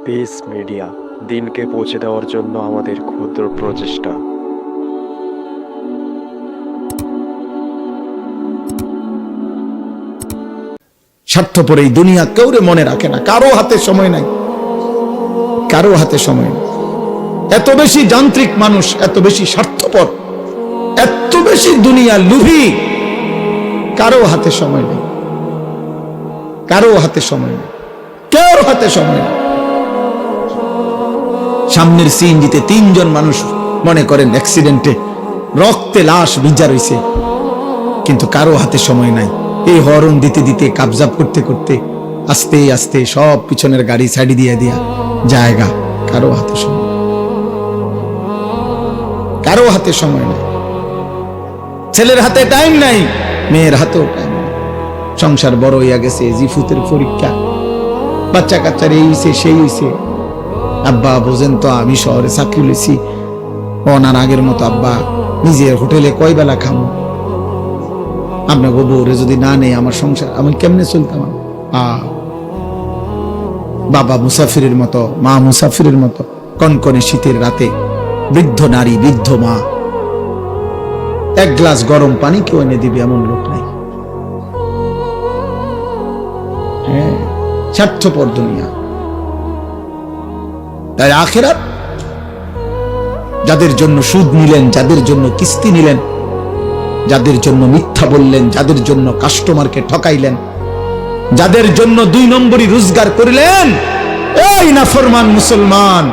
Piece media দিনকে পৌঁছে দেওয়ার জন্য আমাদের ক্ষুদ্র প্রচেষ্টা। স্বার্থপর এই দুনিয়া কেউরে মনে রাখে না, কারো হাতে সময় নাই, কারো হাতে সময় নেই। এত বেশি যান্ত্রিক মানুষ, এত বেশি স্বার্থপর, এত বেশি দুনিয়া লোভী, কারো হাতে সময় নেই, কারো হাতে সময় নেই, কেউ হাতে সময় নেই। সামনের সিএনজিতে 3 জন মানুষ মনে করেন অ্যাক্সিডেন্টে রক্তে লাশ ভিজা রইছে, কিন্তু কারো হাতে সময় নাই। এই হরন দিতে দিতে কাবজাব করতে করতে আস্তে আস্তে সব পিছনের গাড়ি সাইড দিয়ে দিয়া জায়গা, কারো হাতে সময়, কারো হাতে সময় নাই। ছেলের হাতে টাইম নাই, মেয়ের হাতেও টাইম নাই। সংসার বড় হইয়া গেছে, জিফুতের পরীক্ষা, বাচ্চা কাচ্চার এই হইছে সেই হইছে। আব্বা বোঝেন তো, আমি শহরে চাকরি লইছি, ওনার আগের মতো আব্বা নিজের হোটেলে কয় বেলা খামো, আপনার বউরে যদি না নেই আমার সংসার আমি কেমনে চলতাম। বাবা মুসাফিরের মতো, মা মুসাফিরের মতো, কনকনে শীতের রাতে বৃদ্ধ নারী, বৃদ্ধ মা, 1 গ্লাস গরম পানি কেউ এনে দিবে এমন লোক নাই। হ্যাঁ, স্বার্থপর দুনিয়া। তাই আখিরাত যাদের জন্য সুদ নিলেন, যাদের জন্য কিস্তি নিলেন, যাদের জন্য মিথ্যা বললেন, যাদের জন্য কাস্টমারকে ঠকাইলেন, যাদের জন্য 2 নম্বরই রোজগার করিলেন, এই নাফরমান মুসলমান,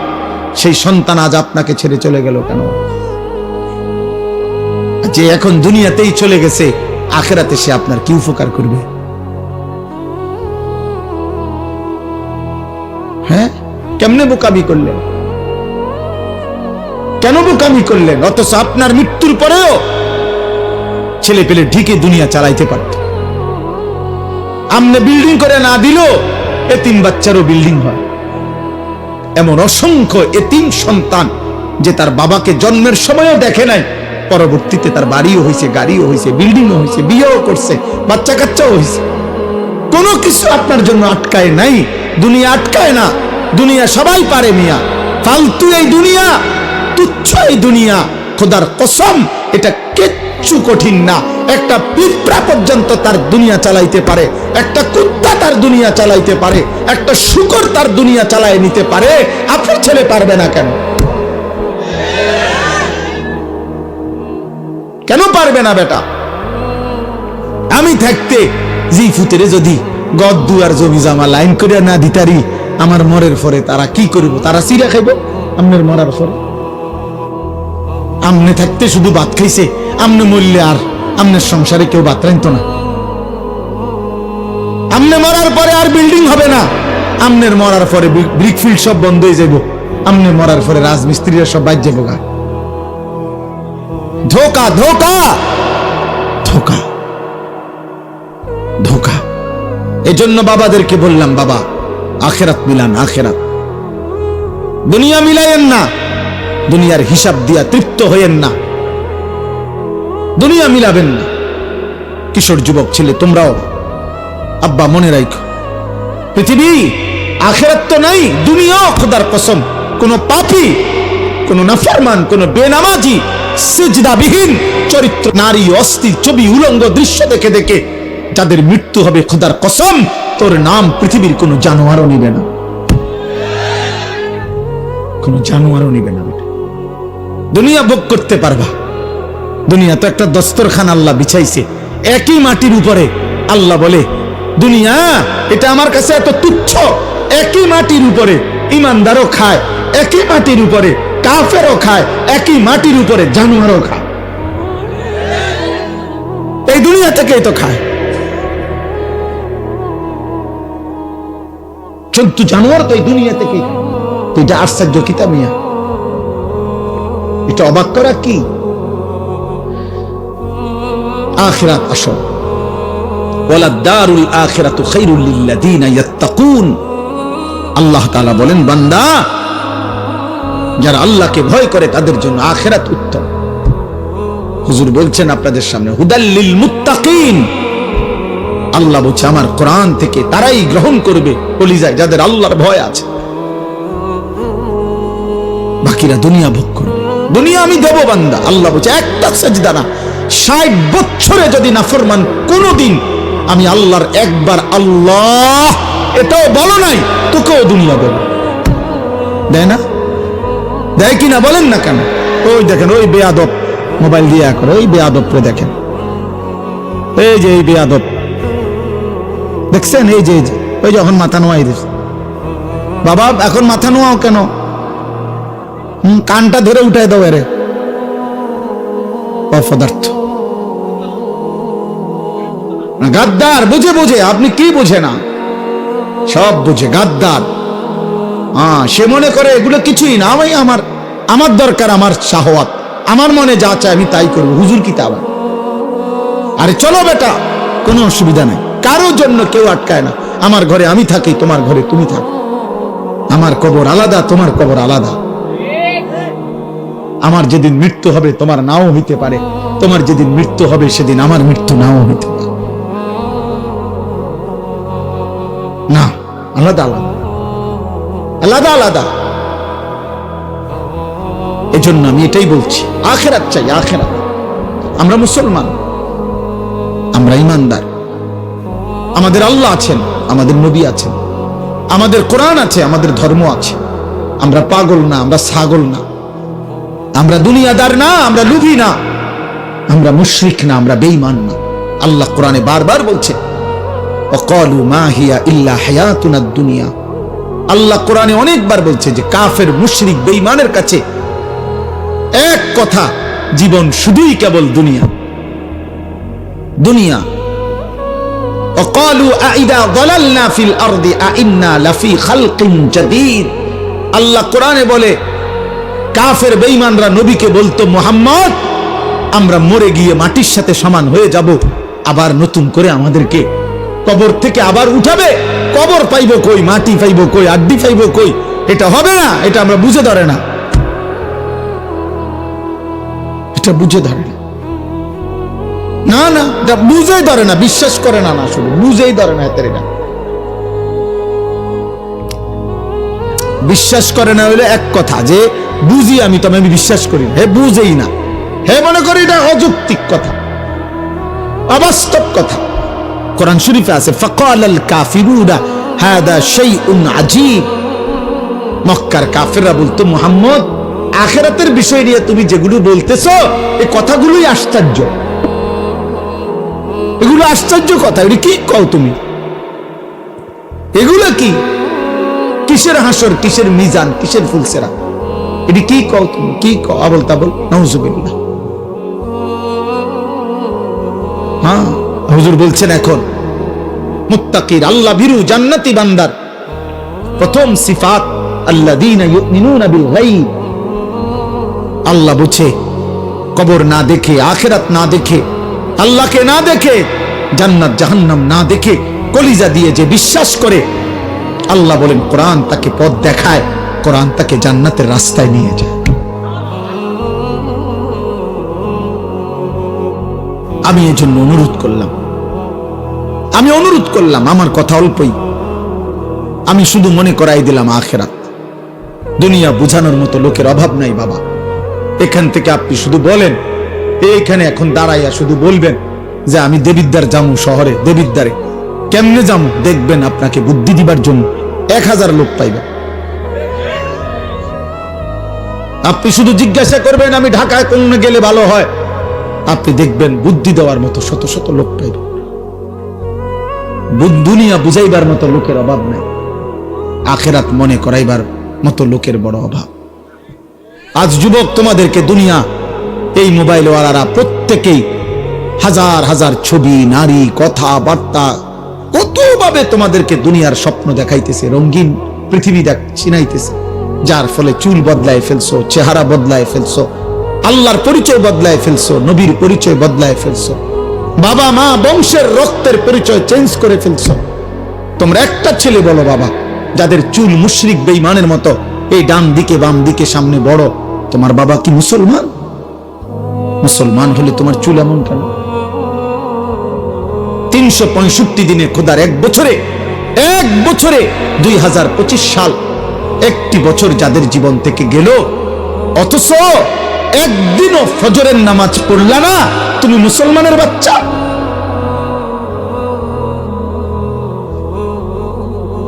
সেই সন্তান আজ আপনাকে ছেড়ে চলে গেল কেন? যে এখন দুনিয়াতেই চলে গেছে, আখিরাতে সে আপনার কি উপকার করবে? হ্যাঁ, কেমনে বোকামি করলেন? কেন বোকামি করলেন? অথচ আপনার মৃত্যুর পরেও ছেলে পেলে ঢিকে দুনিয়া চালাইতে পারত। আমনে বিল্ডিং করে না দিল, এতিম বাচ্চারও বিল্ডিং হয়। এমন অসংখ্য এতিম সন্তান যে তার বাবাকে জন্মের সময়ও দেখে নাই, পরবর্তীতে তার বাড়িও হয়েছে, গাড়িও হয়েছে, বিল্ডিংও হয়েছে, বিয়েও করছে, বাচ্চা কাচ্চাও হয়েছে। কোনো কিছু আপনার জন্য আটকায় নাই, দুনিয়া আটকায় না। দুনিয়া সবাই পারে মিয়া, ফালতু এই দুনিয়া, তুচ্ছ এই দুনিয়া। খোদার কসম, এটা কিচ্ছু কঠিন না। একটা পিঁপড়া পর্যন্ত তার দুনিয়া চালাইতে পারে, একটা কুত্তা তার দুনিয়া চালাইতে পারে, একটা শূকর তার দুনিয়া চালায় নিতে পারে। আপনার ছেলে পারবে না কেন? কেন পারবে না বেটা? আমি থাকতে জি ফুতেরে যদি গদ দুয়ার জমি জামা লাইন করে না দিতারি, আমার মরের পরে তারা কি করব? তারা চিরা খাইব আমনের মরার পরে। আমনে থাকতে শুধু ভাত খাইছে, আমনে মরলে আর আমনের সংসারে কেউ ভাত রাখতো না। আমনে মরার পরে আর বিল্ডিং হবে না, আমনের মরার পরে ব্রিকফিল্ড সব বন্ধ হয়ে যাইব, আমনে মরার পরে রাজমিস্ত্রিরা সব বাইর যাবো গা। ধোকা, ধোকা, ধোকা, ধোকা। এজন্য বাবাদেরকে বললাম, বাবা আখিরাত মিলান, আখিরাত। দুনিয়া মিলাইয়েন না, দুনিয়ার হিসাব দিয়া তৃপ্ত হইয়েন না, দুনিয়া মিলাবেন না। কিশোর যুবক ছেলে তোমরাও আব্বা মনে রাখো, পৃথিবী আখিরাত তো নাই, দুনিয়াও খোদার কসম কোন পাপী, কোন নাফরমান, কোন বেনামাজি, সিজদাবিহীন চরিত্র নারী, অস্থির ছবি, উলঙ্গ দৃশ্য দেখে দেখে যাদের মৃত্যু হবে, খোদার কসম তোর নাম পৃথিবীর কোন জানোয়ারও নিবে না, কোন জানোয়ারও নিবে না। দুনিয়া ভোগ করতে পারবা, দুনিয়া তো একটা দস্তরখান আল্লাহ বিছাইছে একই মাটির উপরে। আল্লাহ বলে দুনিয়া এটা আমার কাছে এত তুচ্ছ, একই মাটির উপরে ইমানদারও খায়, একই মাটির উপরে কাফেরও খায়, একই মাটির উপরে জানোয়ারও খায়। এই দুনিয়া থেকেই তো খায়। কিন্তু জানোয়ার তো এই দুনিয়া থেকেই খায়। এটা আশ্চর্য কিতা মিয়া, এটা অবাক করা কি? আখিরাত আসল। ওয়ালাদ-দারুল আখিরাতু খায়রুল লিল্লাযিনা ইয়াত্তাকুন। আল্লাহ তাআলা বলেন, বান্দা যারা আল্লাহকে ভয় করে তাদের জন্য আখিরাত উত্তম। হুজুর বলছেন আপনাদের সামনে, হুদাল লিল মুত্তাকিন। আল্লাহ বলছে আমার কোরআন থেকে তারাই গ্রহণ করবে কলিজায় যাদের আল্লাহর ভয় আছে। বাকিরা দুনিয়া ভোগ করবে। দুনিয়া আমি দেব বান্দা, আল্লাহ বলছে একটা সেজদা না, 60 বছরে যদি নাফরমান কোনদিন আমি আল্লাহর একবার আল্লাহ এটাও বলো নাই, তোকেও দুনিয়া দেব। দেয় না? দেয় কিনা বলেন না কেন? ওই দেখেন ওই বেয়াদব মোবাইল দিয়ে করে, ওই বেয়াদবকে দেখেন, এই যে এই বেয়াদব দেখছেন, এই যে ওই যখন মাথা নোয়াই দিচ্ছে, বাবা এখন মাথা নোয়াও কেন? কানটা ধরে উঠাই দাও এরে, অপদার্থ গাদ্দার। বুঝে বুঝে, আপনি কি বুঝে না? সব বুঝে, গাদ্দার। সে মনে করে এগুলো কিছুই না, আমি আমার দরকার আমার শাহওয়াত, আমার মনে যা চায় আমি তাই করবো। হুজুর কি তা? আরে চলো বেটা, কোনো অসুবিধা নাই, কারোর জন্য কেউ আটকায় না। আমার ঘরে আমি থাকি, তোমার ঘরে তুমি থাকো, আমার কবর আলাদা, তোমার কবর আলাদা। আমার যেদিন মৃত্যু হবে তোমার নাও হইতে পারে, তোমার যেদিন মৃত্যু হবে সেদিন আমার মৃত্যু নাও হইতে পারে। না, আলাদা আলাদা, আলাদা আলাদা। এজন্য আমি এটাই বলছি, আখিরাত চাই, আখিরাত। আমরা মুসলমান, আমরা ইমানদার, আমাদের আল্লাহ আছেন, আমাদের নবী আছেন, আমাদের কোরআন আছে, আমাদের ধর্ম আছে। আমরা পাগল না, আমরা ছাগল না, আমরা দুনিয়াদার না, আমরা লুভি না, আমরা মুশরিক না, আমরা বেঈমান না। আল্লাহ কোরআনে বারবার বলছে, ওয়াকালু মা হিয়া ইল্লা হায়াতুনাদ দুনিয়া। আল্লাহ কোরআনে অনেকবার বলছে যে কাফের, মুশরিক, বেঈমানের কাছে এক কথা, জীবন শুধুই কেবল দুনিয়া, দুনিয়া। وقالوا أإذا ضللنا في الأرض أإنا لفي خلق جديد। আল্লাহ কোরআনে বলে, কাফের বেঈমানরা নবীকে বলতো, মুহাম্মদ আমরা মরে গিয়ে মাটির সাথে সমান হয়ে যাব, আবার নতুন করে আমাদেরকে কবর থেকে আবার উঠাবে। কবর পাইবো কই, মাটি পাইবো কই, আড্ডি পাইবো কই? এটা হবে না, এটা আমরা বুঝে ধরে না, এটা বুঝে ধরে না। না না, এটা বুঝেই ধরে না, বিশ্বাস করে না, না শুধু বুঝেই ধরে না। এতে বিশ্বাস করে না হইলে এক কথা, যে বুঝি আমি, তবে আমি বিশ্বাস করি না। হে বুঝেই না, হে মনে করি এটা অযৌক্তিক কথা, অবাস্তব কথা। কোরআন শরীফে আছে, ফাকালাল কাফিরুনা হাদা শাইউন আজীব। মক্কার কাফেররা বলতো, মুহাম্মদ আখিরাতের বিষয় নিয়ে তুমি যেগুলো বলতেছো, এই কথাগুলোই আশ্চর্য, এগুলো আশ্চর্য কথা। এগুলো কি কও তুমি? এগুলো কি? কিসের হাসর, কিসের মিজান, কিসের ফুলসেরা? এটি কি কও তুমি? কি কও? আবল তাবল, নাউজুবিল্লাহ। হ্যাঁ, হুজুর বলছেন এখন মুত্তাকির, আল্লাহ ভীরু জান্নাতি বান্দার প্রথম সিফাত আল্লাযীনা ইউমিনুনা বিল গায়ব। আল্লাহ বুঝে, কবর না দেখে, আখিরাত না দেখে, আল্লাহকে না দেখে, জান্নাত জাহান্নাম না দেখে কলিজা দিয়ে যে বিশ্বাস করে, আল্লাহ বলেন কোরআন তাকে পথ দেখায়, কোরআন তাকে জান্নাতের রাস্তায় নিয়ে যায়। আমি এজন্য অনুরোধ করলাম, আমার কথা অল্পই, আমি শুধু মনে করাই দিলাম আখিরাত। দুনিয়া বুঝানোর মতো লোকের অভাব নাই বাবা। এখান থেকে আপনি শুধু বলেন, এইখানে এখন দাঁড়াইয়া শুধু বলবেন যে আমি দেবিদ্বার যামু, শহরে দেবিদ্বারে কেমনে যামু, দেখবেন আপনাকে বুদ্ধি দিবার জন্য 1000 লোক পাইবেন। আপনি শুধু জিজ্ঞাসা করবেন আমি ঢাকায় কোন গেলে ভালো হয়, আপনি দেখবেন বুদ্ধি দেওয়ার মতো শত শত লোক পাইবেন। দুনিয়া বুঝাইবার মতো লোকের অভাব নাই, আখিরাত মনে করাইবার মতো লোকের বড় অভাব। আজ যুবক তোমাদেরকে দুনিয়া, এই মোবাইল ওয়ালারা প্রত্যেকেই হাজার হাজার ছবি, নারী, কথা বার্তা, কতভাবে তোমাদেরকে দুনিয়ার স্বপ্ন দেখাইতেছে, রঙিন পৃথিবী চিনাইতেছে, যার ফলে চুল বদলায় ফেলছো, চেহারা বদলায় ফেলছো, আল্লাহর পরিচয় বদলায় ফেলছো, নবীর পরিচয় বদলায় ফেলছো, বাবা মা বংশের রক্তের পরিচয় চেঞ্জ করে ফেলছো। তোমরা একটা ছেলে বলো বাবা, যাদের চুল মুশরিক বেঈমানের মতো, এই ডান দিকে বাম দিকে সামনে বড়, তোমার বাবা কি মুসলমান? মুসলমান হলে তোমার চুল এমন কেন? 365 দিনে খোদার এক বছরে 2025 সাল, একটি বছর যাদের জীবন থেকে গেল, অথচ একদিনও ফজরের নামাজ পড়লা না তুমি মুসলমানের বাচ্চা।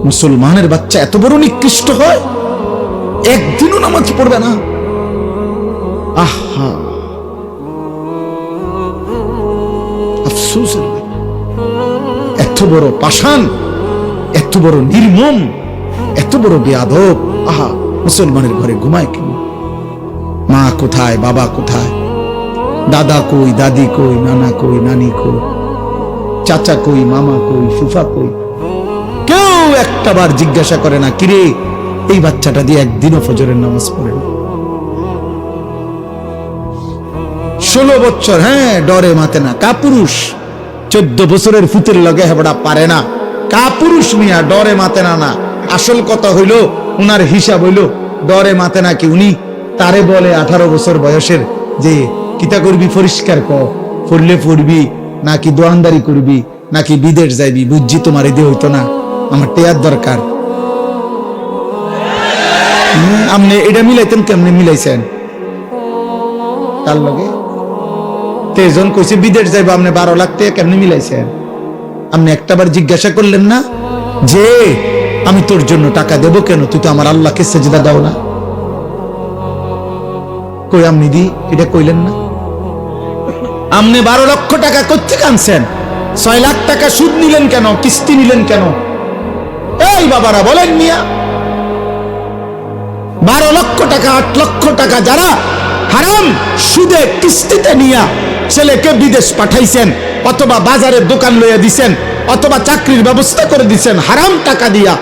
মুসলমানের বাচ্চা এত বড় নিকৃষ্ট হয়, একদিনও নামাজ পড়বে না। আহা, আফসোস। এত বড় পাষাণ, এত বড় নির্মম, এত বড় বেয়াদব। আহা, মুসলমানের ঘরে ঘুমায় কেন? মা কোথায়, বাবা কোথায়, দাদা কই, দাদি কই, নানা কই, নানি কই, চাচা কই, মামা কই, ফুফা কই? কেউ একটাবার জিজ্ঞাসা করে না, কিরে এই বাচ্চাটা দিয়ে একদিনও ফজরের নামাজ পড়ে না। 16 বছর, হ্যাঁ, ডরে মাতে না। কাপুরুষ 14 বছরের ফুতের লগে হেবড়া পারে না। কাপুরুষ মিয়া, ডরে মাতে না। না, আসল কথা হইল উনার হিসাব হইল ডরে মাতে না কি উনি তারে বলে 18 বছর বয়সের যে কিতা করবি পরিষ্কার ক, পড়লে পড়বি নাকি দোয়ানদারি করবি নাকি বিদেশ যাইবি, বুঝছি তোমার এদি হইতো না, আমার টেয়ার দরকার। আপনি এটা মিলাইতেন, কেমনে মিলাইছেন তার লগে? তেজন কইছে বিদেশ যাইবো, আপনি 12 লাখ টাকা কেমনে মিলাইছেন? আপনি একটাবার জিজ্ঞাসা করলেন না যে আমি তোর জন্য টাকা দেব কেন, তুই তো আমার আল্লাহকে সেজদা দাও না? কই আপনি দি এটা কইলেন না? আপনি 12 লক্ষ টাকা কোত্থেকে আনছেন? 6 লাখ টাকা সুদ নিলেন কেন, কিস্তি নিলেন কেন? এই বাবারা বলেন মিয়া, 12 লক্ষ টাকা 8 লক্ষ টাকা যারা হারাম সুদে কিস্তিতে নিয়া ছেলেকে বিদেশ পাঠাইছেন, অথবা বাজারের দোকান লইয়া দিছেন, অথবা চাকরির ব্যবস্থা করে দিছেন হারাম টাকা দিয়া,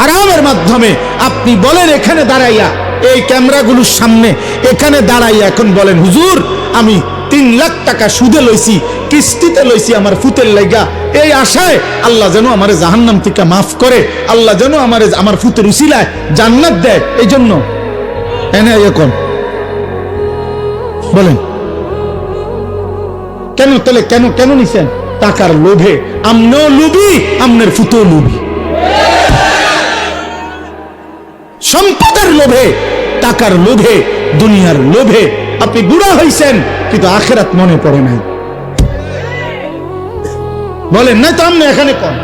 হারামের মাধ্যমে, আপনি বলেন এখানে দাঁড়াইয়া, এই ক্যামেরাগুলোর সামনে এখানে দাঁড়াইয়া এখন বলেন, হুজুর আমি 3 লাখ টাকা সুদে লইছি, কিস্তিতে লইছি আমার ফুতের লাইগা, এই আশায় আল্লাহ যেন আমারে জাহান্নাম থেকে মাফ করে, আল্লাহ যেন আমারে আমার ফুতের উসিলায় জান্নাত দেয়, এই জন্য এনে এখন বলেন কেন? তাহলে কেন কেন নিছেন? টাকার লোভে। আমনেও লুবি, আমনের ফুতেও লুবি। সম্পদের লোভে, টাকার লোভে, দুনিয়ার লোভে আপনি বুড়া হইছেন, কিন্তু আখিরাত মনে পড়ে নাই। বলেন না তো, আপনি এখানে কম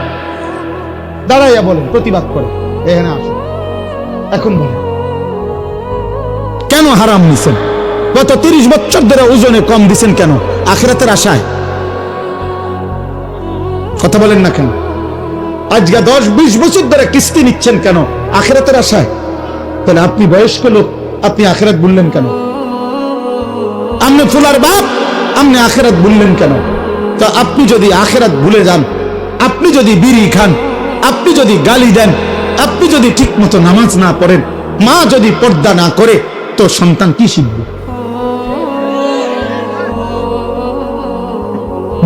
দাঁড়াইয়া বলেন, প্রতিবাদ করে এখানে আসেন, এখন বলেন কেন হারাম নিছেন? গত 30 বছর ধরে ওজনে কম দিছেন কেন? আখিরাতের আশায়। কথা বলেন না কেন? আজকে 10-20 বছর ধরে কিস্তি নিচ্ছেন কেন? আখিরাতের আশায়। তাহলে আপনি বয়স্ক লোক, আপনি আখিরাত বললেন কেন? আপনি ফুলার বাপ, আপনি আখিরাত বললেন কেন? তা আপনি যদি আখিরাত ভুলে যান, আপনি যদি বিড়ি খান, আপনি যদি গালি দেন, আপনি যদি ঠিক মতো নামাজ না পড়েন, মা যদি পর্দা না করে, তো সন্তান কি শিখবে?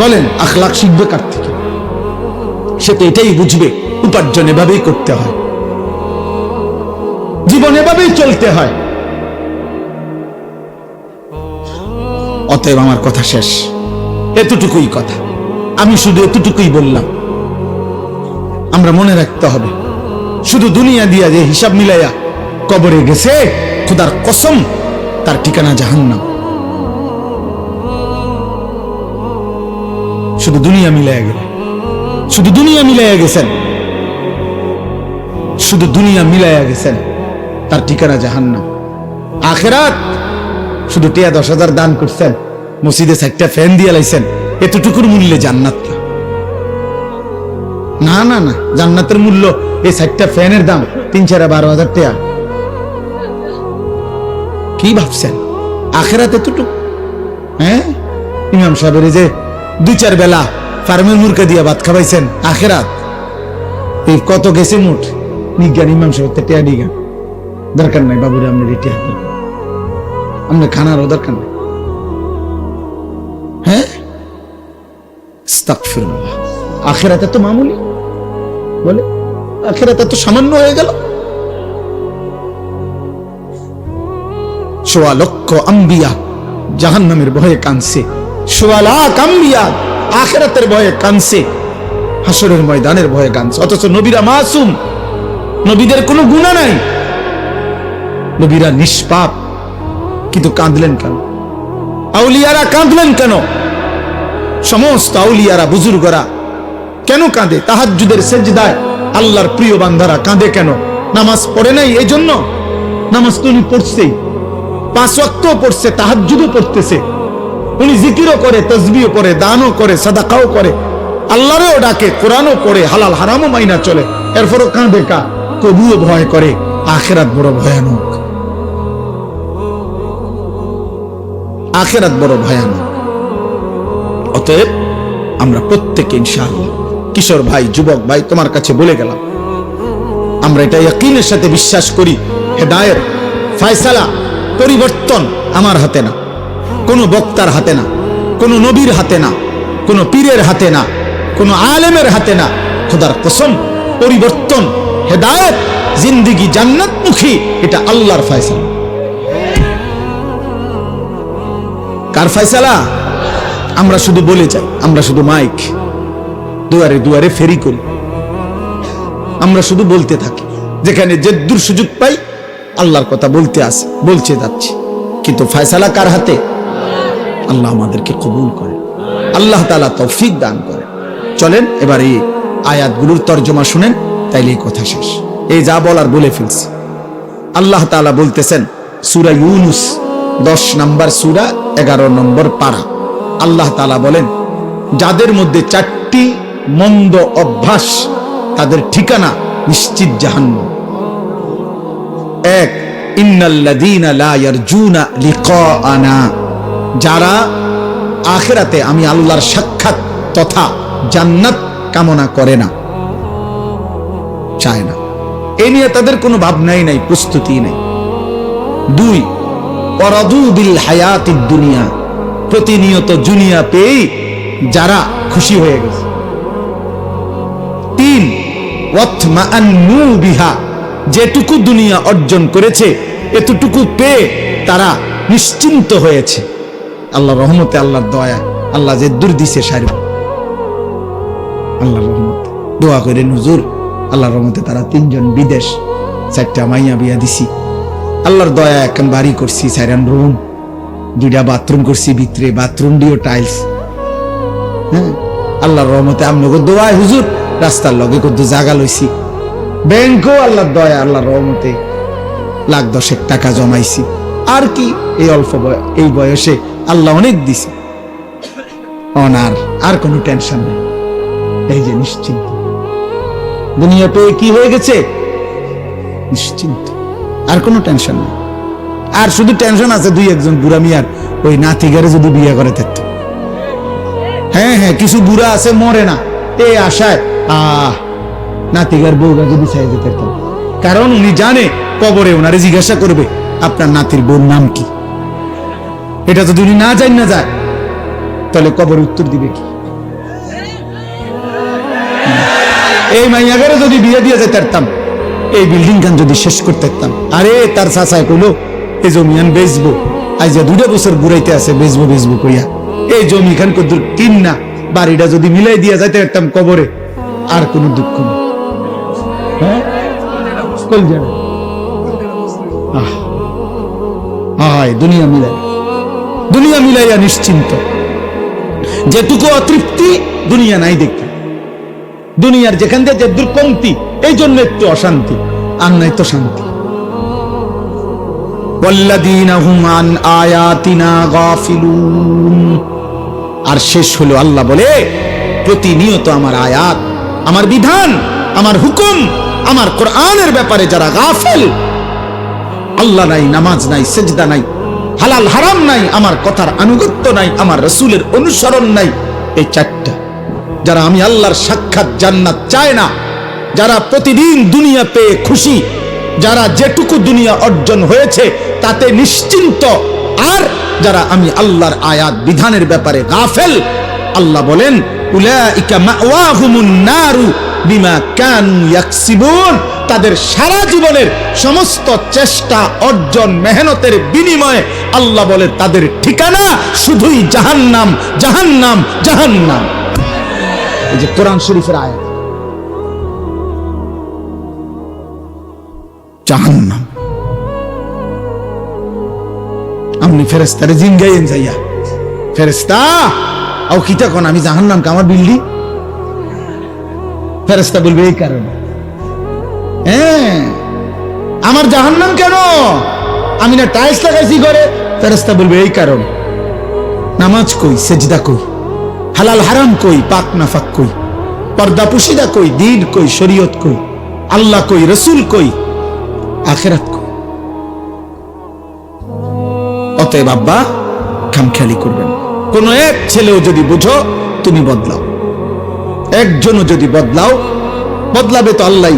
বলেন, আখলাক শিখবে কার থেকে? সে তো এটাই বুঝবে উপার্জন এভাবেই করতে হয়, জীবন এভাবেই চলতে হয়। অতএব আমার কথা শেষ, এতটুকুই কথা, আমি শুধু এতটুকুই বললাম। আমরা মনে রাখতে হবে, শুধু দুনিয়া দিয়া যে হিসাব মিলাইয়া কবরে গেছে, খোদার কসম তার ঠিকানা জাহান্নাম। শুধু দুনিয়া মিলাইয়া গেলে, শুধু দুনিয়া মিলাইয়া গেছেন, শুধু দুনিয়া মিলাইয়া গেছেন, তার ঠিকানা জাহান্নাম। আখিরাত শুধু 10,000 দান করছেন, মসজিদে 4টা ফ্যান দিয়ে লাইছেন, এতটুকুর মূল্যে জান্নাত না। না না না, জান্নাতের মূল্য এই 4টা ফ্যানের দাম 3-12,000 টাকা। কি ভাবছেন আখিরাত এতটুকু? হ্যাঁ, ইমাম সাহেবের যে 2-4 বেলা ফার্মের মুরগা দিয়া ভাত খাওয়াইছেন, আখিরাত এই কত গেছে মুঠ? নিজ্ঞান ইমাম সাহেব টেয়া দিগা দরকার নাই, বাবুরে আমরা রেটে হাত আমরা খানারও দরকার নাই। হ্যাঁ, আস্তাগফিরুল্লাহ। আখিরাত এত মামুলি? বলে আখিরাত এত সামান্য হয়ে গেল? 1.25 লক্ষ আম্বিয়া জাহান্নামের ভয়ে কাঁদছে, 1.25 লাখ আম্বিয়া আখিরাতের ভয়ে কাঁদছে, হাসরের ময়দানের ভয়ে কাঁদছে। অথচ নবীরা মাসুম, নবীদের কোনো গুনাহ নাই, নবীরা নিষ্পাপ, কিন্তু কাঁদলেন কেন? আউলিয়ারা কাঁদলেন কেন? সমস্ত আউলিয়ারা বুজুর্গরা কেন কাঁদে? তাহাজ্জুদের সেজদায় আল্লাহর প্রিয় বান্দারা কাঁদে কেন? নামাজ পড়ে নাই এই জন্য? নামাজ তো উনি পড়ছেই, 5 ওয়াক্ত পড়ছে, তাহাজ্জুদও পড়তেছে, উনি জিকিরও করে, তাসবিহও করে, দানও করে, সাদাকাও করে, আল্লাহরেও ডাকে, কোরআনও পড়ে, হালাল হারামও মাইনা চলে, এরপরও কাঁদে কা? তবুও ভয় করে আখিরাত বড় ভয়ানক, আখিরাত বড় ভয়ানক। অতএব আমরা প্রত্যেকে ইনশাআল্লাহ, কিশোর ভাই, যুবক ভাই, তোমার কাছে বলে গেলাম, আমরা এটা ইয়াকিনের সাথে বিশ্বাস করি, হেদায়েত, ফয়সালা, পরিবর্তন আমার হাতে না, কোনো বক্তার হাতে না, কোনো নবীর হাতে না, কোনো পীরের হাতে না, কোনো আলেমের হাতে না। খোদার কসম, পরিবর্তন, হেদায়েত, জিন্দেগি জান্নাতমুখী, এটা আল্লাহর ফয়সালা। কার ফয়সালা? আমরা শুধু বলে যাই, আমরা শুধু মাইক দুয়ারে দুয়ারে ফেরি করি, আমরা শুধু বলতে থাকি, যেখানে যে দূর সুযোগ পাই আল্লাহর কথা বলতে আসে, বলছে যাচ্ছি, কিন্তু ফয়সালা কার হাতে? আল্লাহ আমাদেরকে কবুল করে, আল্লাহ তাআলা তৌফিক দান করে। চলেন এবার এই আয়াতগুলোর তরজমা শুনেন, তাইলে এই কথা শেষ। এই যা বলার বলে ফেলছি। আল্লাহ তাআলা বলতেছেন সূরা ইউনূস 10 নম্বর সূরা 11 নম্বর পারা। আল্লাহ তাআলা বলেন, যাদের মধ্যে 4টি মন্দ অভ্যাস, তাদের ঠিকানা নিশ্চিত জাহান্নাম। 1, ইন্নাল্লাযীনা লা ইয়ারজুনা লিকাআনা, যারা আখিরাতে আমি আল্লাহর সাক্ষাৎ তথা জান্নাত কামনা করে না, চায় না, এ নিয়ে তাদের কোনো ভাবনাই নাই, প্রস্তুতি নেই। 2, ওয়ারাদু বিল হায়াতিদ দুনিয়া, প্রতিনিয়ত দুনিয়া পেয়ে যারা খুশি হয়ে গেছে। 3, ওয়াতমাআন্নু বিহা, যেটুকু দুনিয়া অর্জন করেছে এতটুকু পেয়ে তারা নিশ্চিন্ত হয়েছে। আল্লাহর রহমতে, আল্লাহর দয়া, আল্লাহ যে দূর দিছে সারি, আল্লাহর রহমত। দোয়া করে হুজুর, আল্লাহর রহমতে তারা 3 জন বিদেশ, 4টা মাইয়া বিয়া দিছি, আল্লাহর দয়া এখন বাড়ি করছি, 4 রুম, 2টা বাথরুম করছি, ভিতরে বাথরুম দিও টাইলস। হ্যাঁ, আল্লাহর রহমতে আমনগো দোয়ায় হুজুর রাস্তার লগে কত জায়গা লইছি, ব্যাংকও আল্লাহর দয়া, আল্লাহর রহমতে লাখ 10 টাকা জমাইছি। আর কি, এই অল্প এই বয়সে আল্লাহ অনেক দিছে, অনার আর কোনো টেনশন নেই। এই যে নিশ্চিন্ত, দুনিয়া পেয়ে কি হয়ে গেছে? নিশ্চিন্ত, আর কোনো টেনশন নেই। আর শুধু টেনশন আছে 2-1 বুড়া মিয়ার, ওই নাতিগারে যদি বিয়ে করে থাকতো। হ্যাঁ হ্যাঁ, কিছু বুড়া আছে মরে না এই আশায়, নাতিগার বউরা যদি চাই যেতে, কারণ উনি জানে কবরে ওনারে জিজ্ঞাসা করবে আপনার নাতির বউর নাম কি। এটা যদি উনি না যায়, তাহলে কবর উত্তর দিবে কি? এই মাইয়াগারে যদি বিয়ে দিয়ে যেতে পারতাম, এই বিল্ডিং খান যদি শেষ করতে পারতাম, আরে তার চাচায় কইলো এই জমিয়ান বেচবো, আজ 2 বছর ঘুরাইতে আছে, বেচবো কইয়া এই জমি খান কদ্দুর কিন না, বাড়িটা যদি মিলাই দিয়া যাইতে পারতাম কবরে, আর কোনো দুঃখ নেই। হ্যাঁ, দুনিয়া মিলাইয়া নিশ্চিন্ত, যেটুকু অতৃপ্তি দুনিয়া নাই দেখতে, দুনিয়ার যেখান দিয়ে যে দুর্কমতি, এই জন্য একটু অশান্তি, আর নাই তো শান্তি। ওয়াল্লাযীনা হুম আন আয়াতিনা গাফিলুন, আর শেষ হলো আল্লাহ বলে, প্রতিনিয়ত আমার আয়াত, আমার বিধান, আমার হুকুম, আমার কোরআনের ব্যাপারে যারা গাফেল, আল্লাহ নাই, নামাজ নাই, সেজদা নাই, হালাল হারাম নাই, আমার কথার আনুগত্য নাই, আমার রাসূলের অনুসরণ নাই, এই 4টা, যারা আমি আল্লাহর সাক্ষাৎ জান্নাত চায় না, যারা প্রতিদিন দুনিয়া পেয়ে খুশি, যারা যেটুকু দুনিয়া অর্জন হয়েছে তাতে নিশ্চিন্ত, আর যারা আমি আল্লাহর আয়াত বিধানের ব্যাপারে গাফেল, আল্লাহ বলেন উলাইকা মাওয়াহুমুন নারু বিমা কানু ইয়াকসিবুন, তাদের সারা জীবনের সমস্ত চেষ্টা, অর্জন, মেহনতের বিনিময়ে আল্লাহ বলে তাদের ঠিকানা শুধুই জাহান্নাম, জাহান্নাম, জাহান্নাম। এই যে কোরআন শরীফের আয়াত, জাহান্নাম। আপনি ফেরেস্তারে জিঙ্গাইন যাইয়া, ফেরেস্তা আও কিটা কোন আমি জাহান্নাম কা আমার বিল্ডিং? ফেরেস্তা বলবে এই কারণে। হ্যাঁ, আমার জাহান্নাম কেন? আমি না টাইলস লাগাইছি ঘরে। ফেরেস্তা বলবে এই কারণ। নামাজ কই, সেজদা কই, হালাল হারাম কই, পাক নাফাক কই, পর্দা পুশিদা কই, দ্বীন কই, শরীয়ত কই, আল্লাহ কই, রসুল কই, আখিরাত কই। অতএব আব্বা খামখেয়ালি করবেন। কোন এক ছেলেও যদি বুঝো তুমি বদলাও, একজনও যদি বদলাও, বদলাবে তো আল্লাহ।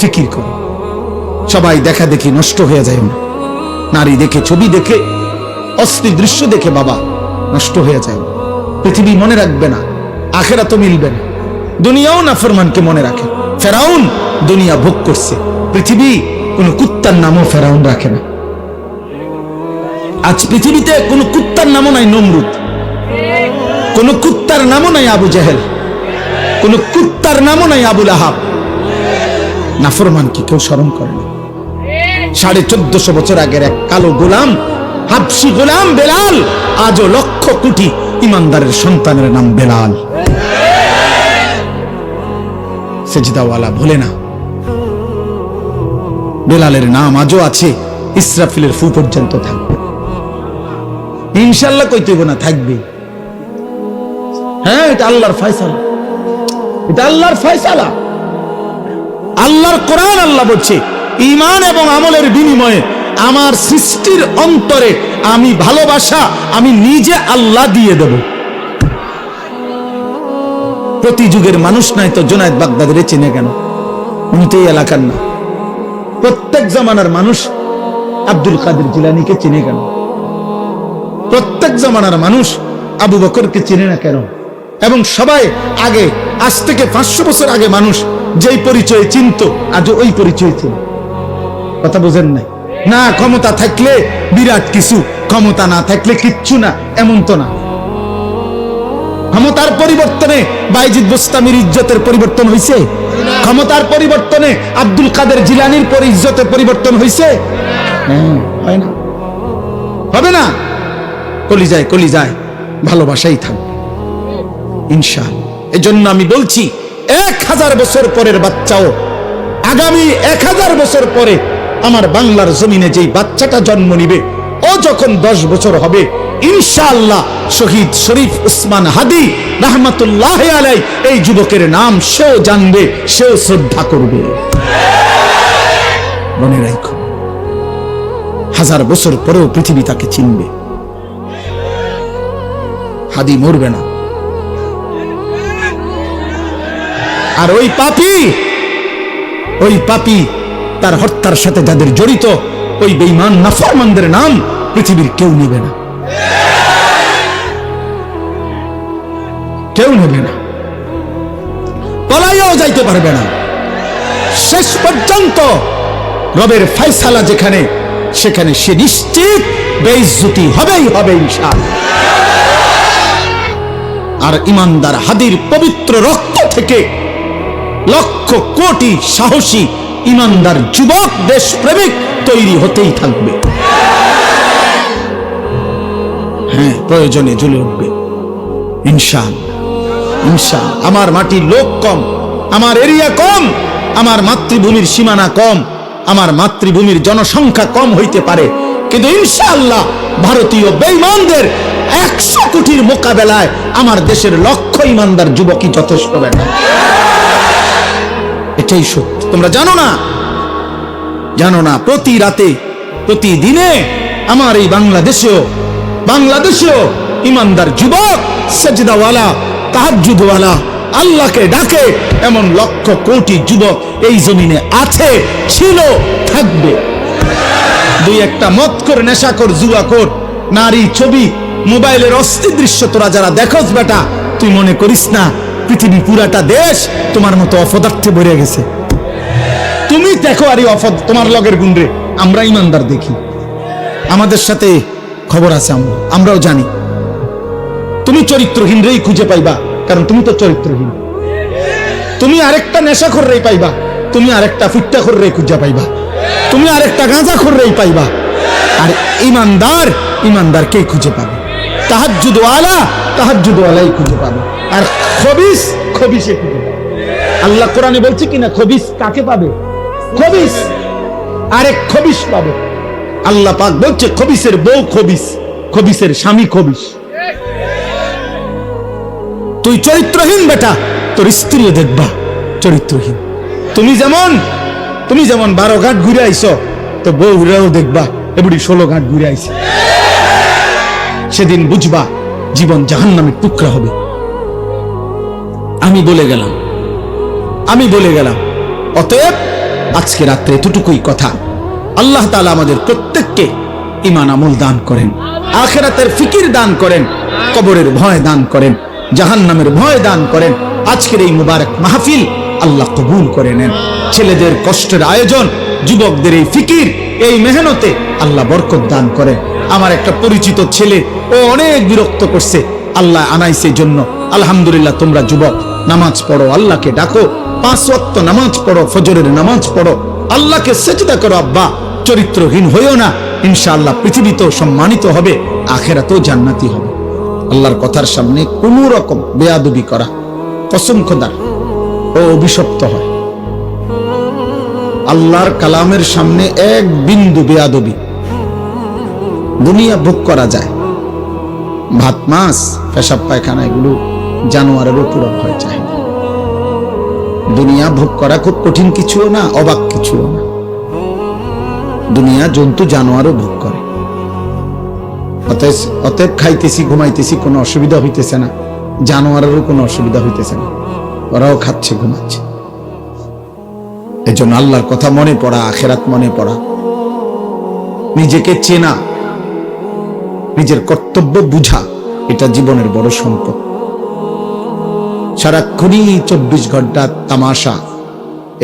ফিকির করো, সবাই দেখা দেখি নষ্ট হয়ে যায় না। নারী দেখে, ছবি দেখে, অশ্লীল দৃশ্য দেখে বাবা নষ্ট হয়ে যায়। পৃথিবী মনে রাখবে না, আখেরাত তো মিলবে না। দুনিয়াও নাফরমানকে মনে রাখে। ফেরাউন দুনিয়া ভোগ করছে, পৃথিবী কোন কুত্তার নামও ফেরাউন রাখে না। আজ পৃথিবীতে কোন কুত্তার নামও নাই নমরুদ, কোন কুত্তার নামও নাই আবু জেহেল, কোন কুত্তার নামও নাই আবুল আহাব। নাফরমানকে কেউ স্মরণ করে না। 1450 বছর আগের এক কালো গোলাম, হাবশি গোলাম বেলাল, আজও লক্ষ কোটি ইমানদারের সন্তানের নাম বেলাল। সেজদাওয়ালা ভোলে না। বেলালের নাম আজও আছে, ইসরাফিলের ফু পর্যন্ত থাকবে। ইনশাল্লাহ কইতেইব না, থাকবে। হ্যাঁ, এটা আল্লাহর ফয়সালা, এটা আল্লাহর ফয়সালা। আল্লাহর কোরআন আল্লাহ বলছে, ঈমান এবং আমলের বিনিময়ে আমার সৃষ্টির অন্তরে আমি ভালোবাসা আমি নিজে আল্লাহ দিয়ে দেব। প্রতি যুগের মানুষ নাই তো জুনায়েদ বাগদাদিরে চেনে কেন? উনি তো এই এলাকার না। প্রত্যেক জামানার মানুষ আব্দুল কাদের জিলানীকে চেনে কেন? প্রত্যেক জামানার মানুষ আবু বকরকে চেনে না কেন? এবং সবাই আগে, আজ থেকে 500 বছর আগে মানুষ যেই পরিচয় চিনত, আজ ওই পরিচয় চিনে। কথা বোঝেন নাই? না ক্ষমতা থাকলে বিরাট কিছু, ক্ষমতা না থাকলে কিচ্ছু না, এমন তো না। ক্ষমতার পরিবর্তনে বাইজিদ বোস্তামির ইজ্জতের পরিবর্তন হয়েছে? ক্ষমতার পরিবর্তনে আব্দুল কাদের জিলানীর ইজ্জতের পরিবর্তন হয়েছে? হয় না, হবে না। কলিজায় কলিজায় ভালোবাসাই থাকবে ইনশাআল্লাহ। এজন্য আমি বলছি, 1000 বছর পরের বাচ্চাও, আগামী 1000 বছর পরে আমার বাংলার জমিনে যেই বাচ্চাটা জন্ম নিবে, ও যখন 10 বছর হবে, ইনশাআল্লাহ শহীদ শরীফ উসমান হাদি রাহমাতুল্লাহ আলাইহি এই যুবকের নাম সেও জানবে, সেও শ্রদ্ধা করবে। মনে রাখো, 1000 বছর পরেও পৃথিবী তাকে চিনবে। হাদি মরবে না। আর ওই পাপী তার হত্যার সাথে যাদের জড়িত, ওই বেঈমান নাফরমানদের নাম পৃথিবীর কেউ নেবে না, কেউ নেবে না, পলাইয়াও যাইতে পারবে না। শেষ পর্যন্ত রবের ফয়সালা যেখানে, সেখানে সে নিশ্চিত বেইজ্জতি হবেই হবে ইনশাআল্লাহ। আর ইমানদার হাদির পবিত্র রক্ত থেকে লক্ষ কোটি সাহসী ইমানদার যুবক দেশপ্রেমিক তৈরি হতেই থাকবে। হ্যাঁ, প্রয়োজনে জ্বলে উঠবে ইনশাআল্লাহ, ইনশাআল্লাহ। আমার মাটির লোক কম, আমার এরিয়া কম, আমার মাতৃভূমির সীমানা কম, আমার মাতৃভূমির জনসংখ্যা কম হইতে পারে, কিন্তু ইনশাআল্লাহ ভারতীয় বেঈমানদের 100 কোটির মোকাবেলায় আমার দেশের লক্ষ ইমানদার যুবকই যথেষ্ট বেটা। এটাই সত্য। তোমরা জানো না, জানো না, প্রতি রাতে প্রতিদিনে আমার এই বাংলাদেশেও ইমানদার যুবক, সেজদাওয়ালা, তাহাজ্জুদওয়ালা, আল্লাহকে ডাকে এমন লক্ষ কোটি যুবক এই জমিনে আছে, ছিল, থাকবে। দুই একটা মদ কর, নেশা কর, জুয়া কর, নারী, ছবি, মোবাইলের অস্থির দৃশ্য তোরা যারা দেখোস বেটা, তুই মনে করিস না পৃথিবী পুরাটা দেশ তোমার মতো অপদার্থে ভরে গেছে। তুমি দেখো আরে অপদ তোমার লগের গুণরে, আমরা ইমানদার দেখি, আমাদের সাথে খবর আছে, আমরাও জানি। তুমি চরিত্রহীন রেই খুঁজে পাইবা, কারণ তুমি তো চরিত্রহীন। তুমি আরেকটা নেশাখোর রেই পাইবা, তুমি আরেকটা ফুট্টাখোর রে খুঁজে পাইবা, তুমি আরেকটা গাঁজাখোর রেই পাইবা। আর ইমানদার ইমানদারকে খুঁজে পাবে, তাহাজ্জুদ ওয়ালা তাহাজ্জুদ ওয়ালাই খুঁজে পাবে, আর খবিস খবিসে খুঁজে পাবে। আল্লাহ কোরআনে বলছে কিনা খবিস কাকে পাবে? খবিস আরেক খবিস পাবে। আল্লাহ পাক বলছে খবিসের বউ খবিস, খবিসের স্বামী খবিস। তুই চরিত্রহীন বেটা, তোর স্ত্রীও দেখবা চরিত্রহীন। তুমি যেমন 12 ঘাট ঘুরে আইছো, তো বউরাও দেখবা এবড়ি 16 ঘাট ঘুরে আইছে। সেদিন বুঝবা জীবন জাহান্নামের টুকরা হবে। আমি বলে গেলাম। অতএব আজকে রাত্রে এতটুকুই কথা। আল্লাহ তাআলা আমাদের প্রত্যেককে ঈমান আমল দান করেন, আখিরাতের ফিকির দান করেন, কবরের ভয় দান করেন, জাহান্নামের ভয় দান করেন। আজকের এই মুবারক মাহফিল আল্লাহ কবুল করে নেন। ছেলেদের কষ্টের আয়োজন, যুবকদের এই ফিকির, এই মেহনতে আল্লাহ বরকত দান করেন। আমার একটা পরিচিত ছেলে, ও অনেক বিরক্ত করছে, আল্লাহ আনাইছে জন্য আলহামদুলিল্লাহ। তোমরা যুবক নামাজ পড়ো, আল্লাহকে ডাকো, 5 ওয়াক্ত নামাজ পড়ো, ফজরের নামাজ পড়ো, আল্লাহকে সিজদা করো। আব্বা চরিত্রহীন হইও না, ইনশাআল্লাহ পৃথিবীতেও সম্মানিত হবে, আখিরাতেও জান্নাতি হবে। আল্লাহর কথার সামনে কোন রকম বেয়াদবি করা কসম খোদার ও অভিশপ্ত হয়। আল্লাহর কালামের সামনে এক বিন্দু বেয়াদবি, দুনিয়া ভোগ করা যায়, ভাত মাছ পেশাব পায়খানা এগুলো জানোয়ারেরও পূরণ হয়ে যায়। দুনিয়া ভোগ করা খুব কঠিন কিছুও না, অবাক কিছুও না। দুনিয়া জন্তু জানোয়ারও ভোগ করে। অতএব খাইতেছি ঘুমাইতেছি কোনো অসুবিধা হইতেছে না, জানোয়ারেরও কোনো অসুবিধা হইতেছে না, ওরাও খাচ্ছে ঘুমাচ্ছে। এজন্য আল্লাহর কথা মনে পড়া, আখিরাত মনে পড়া, নিজেকে চেনা, নিজের কর্তব্য বুঝা, এটা জীবনের বড় সম্পদ। সারাক্ষণই 24 ঘন্টা তামাশা,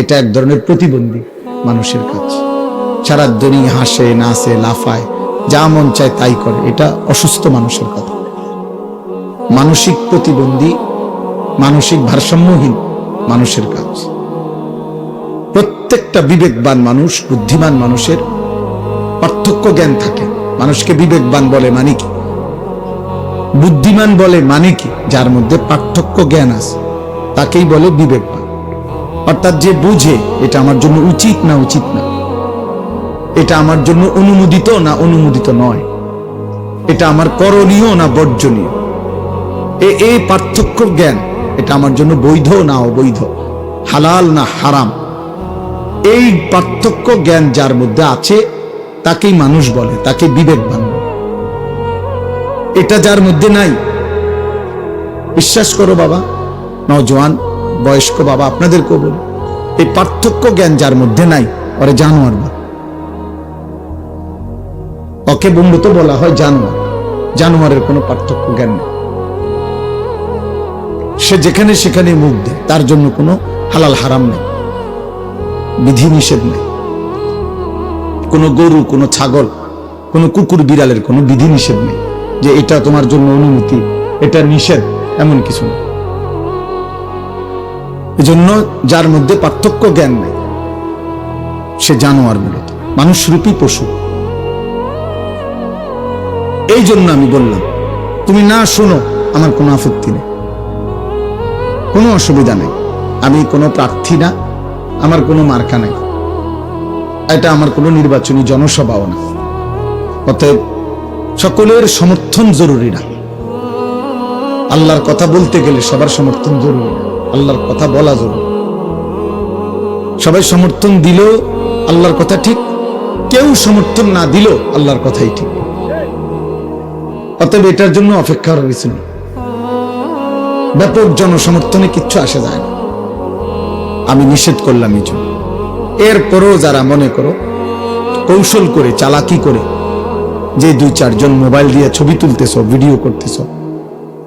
এটা এক ধরনের প্রতিবন্ধী মানুষের কাজ। সারা দিনই হাসে নাচে লাফায়, যা মন চায় তাই করে, এটা অসুস্থ মানুষের কথা। মানসিক প্রতিবন্ধী, মানসিক ভারসাম্যহীন মানুষের কাজ। প্রত্যেকটা বিবেকবান মানুষ, বুদ্ধিমান মানুষের পার্থক্য জ্ঞান থাকে। মানুষকে বিবেকবান বলে মানে কি, বুদ্ধিমান বলে মানে কি? যার মধ্যে পার্থক্য জ্ঞান আছে তাকেই বলে বিবেকবান। অর্থাৎ যে বুঝে এটা আমার জন্য উচিত না উচিত না, এটা আমার জন্য অনুমোদিত না অনুমোদিত নয়, এটা আমার করণীয় না বর্জনীয়, এই পার্থক্য জ্ঞান, এটা আমার জন্য বৈধ না অবৈধ, হালাল না হারাম, এই পার্থক্য জ্ঞান যার মধ্যে আছে তাকেই মানুষ বলে, তাকে বিবেকবান বলে। এটা যার মধ্যে নাই, বিশ্বাস করো বাবা, নওজোয়ান বয়স্ক বাবা আপনাদেরকেও বলি, এই পার্থক্য জ্ঞান যার মধ্যে নাই, ওরে জানোয়ার বলে। ওকে বন্ধুত বলা হয় জানোয়ার। জানোয়ারের কোনো পার্থক্য জ্ঞান নেই, সে যেখানে সেখানে মুখ দেয়, তার জন্য কোনো হালাল হারাম নেই, বিধি নিষেধ নেই। কোনো গরু, কোনো ছাগল, কোনো কুকুর বিড়ালের কোনো বিধি নিষেধ নেই যে এটা তোমার জন্য অনুমতি, এটা নিষেধ, এমন কিছু নেই। এজন্য যার মধ্যে পার্থক্য জ্ঞান নেই সে জানোয়ার মূলত, মানুষরূপী পশু। এই জন্য আমি বললাম তুমি না শোনো, আমার কোনো আপত্তি নেই, কোনো অসুবিধা নেই। আমি কোনো প্রার্থী না, আমার কোনো মার্কা নাই, এটা আমার কোনো নির্বাচনী জনসভাও না। অতএব সকলের সমর্থন জরুরি না। আল্লাহর কথা বলতে গেলে সবার সমর্থন জরুরি না, আল্লাহর কথা বলা জরুরি। সবাই সমর্থন দিলেও আল্লাহর কথা ঠিক, কেউ সমর্থন না দিলেও আল্লাহর কথাই ঠিক। অতএব এটার জন্য অপেক্ষা করার কিছু নেই। ব্যাপক জনসমর্থনে কিচ্ছু আসে যায় না, আমি নিষেধ করলাম এই জন্য। এরপরও যারা মনে করো কৌশল করে, চালাকি করে, যে 2-4 জন মোবাইল দিয়ে ছবি তুলতেছ, ভিডিও করতেছ,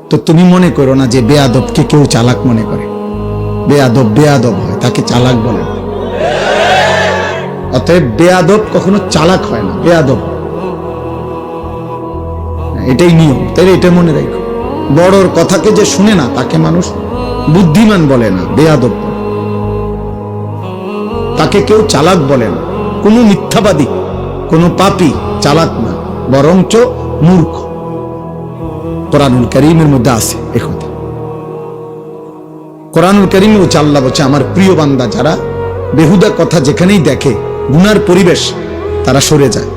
তো তুমি মনে করো না যে বেয়াদবকে কেউ চালাক মনে করে। বেয়াদব বেয়াদব হয়, তাকে চালাক বলে। অতএব বেয়াদব কখনো চালাক হয় না, বেয়াদব, এটাই নিয়ম। তাই এটা মনে রাখো, বড়র কথাকে যে শুনে না তাকে মানুষ বুদ্ধিমান বলে না, বেয়াদব বলে। তাকে কেউ চালাক বলে না। কোনো মিথ্যাবাদী, কোনো পাপী চালাক না, বরঞ্চ মূর্খ। কোরআনুল কারীমের মধ্যে আছে এ কথা। কোরআনুল কারীমে আল্লাহ বলছে, আমার প্রিয় বান্দা যারা বেহুদা কথা যেখানেই দেখে, গুনার পরিবেশ, তারা সরে যায়।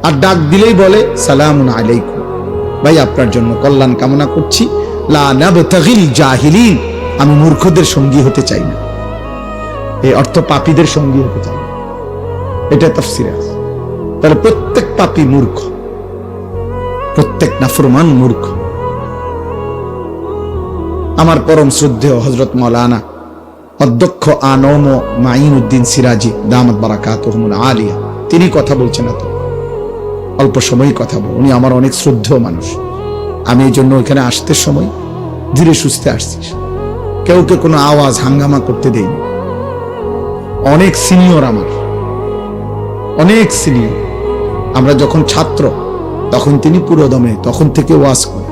আর ডাক দিলেই বলে সালামুন আলাইকুম, ভাই আপনার জন্য কল্যাণ কামনা করছি। লা নাবতাগিল জাহিলিন, আমি মূর্খদের সঙ্গী হতে চাই না। এই অর্থ পাপীদের সঙ্গী হতে চাই না, এটা তাফসীরে আছে। তাহলে প্রত্যেক পাপী মূর্খ, প্রত্যেক নাফরমান মূর্খ। আমার পরম শ্রদ্ধেয় হযরত মাওলানা অধ্যক্ষ আনম মাইনউদ্দিন সিরাজি দামাত বারাকাতুহুমুল আলিয়া, তিনি কথা বলছেন। এত অল্প সময়ই কথা বল, উনি আমার অনেক শ্রদ্ধেয় মানুষ। আমি এই জন্য ওইখানে আসতে সময় ধীরে সুস্থে আসছিস, কেউকে কোনো আওয়াজ হাঙ্গামা করতে দেয়নি। অনেক সিনিয়র, আমার অনেক সিনিয়র। আমরা যখন ছাত্র তখন তিনি পুরোদমে তখন থেকে ওয়াজ করেন।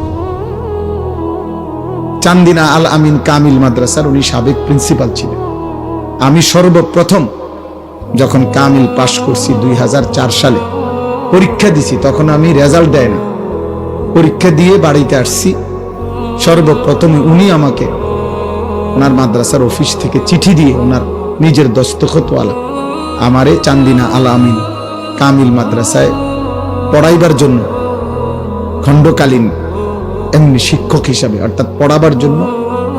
চান্দিনা আল আমিন কামিল মাদ্রাসার উনি সাবেক প্রিন্সিপাল ছিলেন। আমি সর্বপ্রথম যখন কামিল পাশ করছি 2004 সালে, পরীক্ষা দিছি, তখন আমি রেজাল্ট দেয় না, পরীক্ষা দিয়ে বাড়িতে আসছি। সর্বপ্রথমে উনি আমাকে ওনার মাদ্রাসার অফিস থেকে চিঠি দিয়ে ওনার নিজের দস্তখতওয়ালা আমারে চান্দিনা আল আমিন কামিল মাদ্রাসায় পড়াইবার জন্য, খণ্ডকালীন এমনি শিক্ষক হিসাবে অর্থাৎ পড়াবার জন্য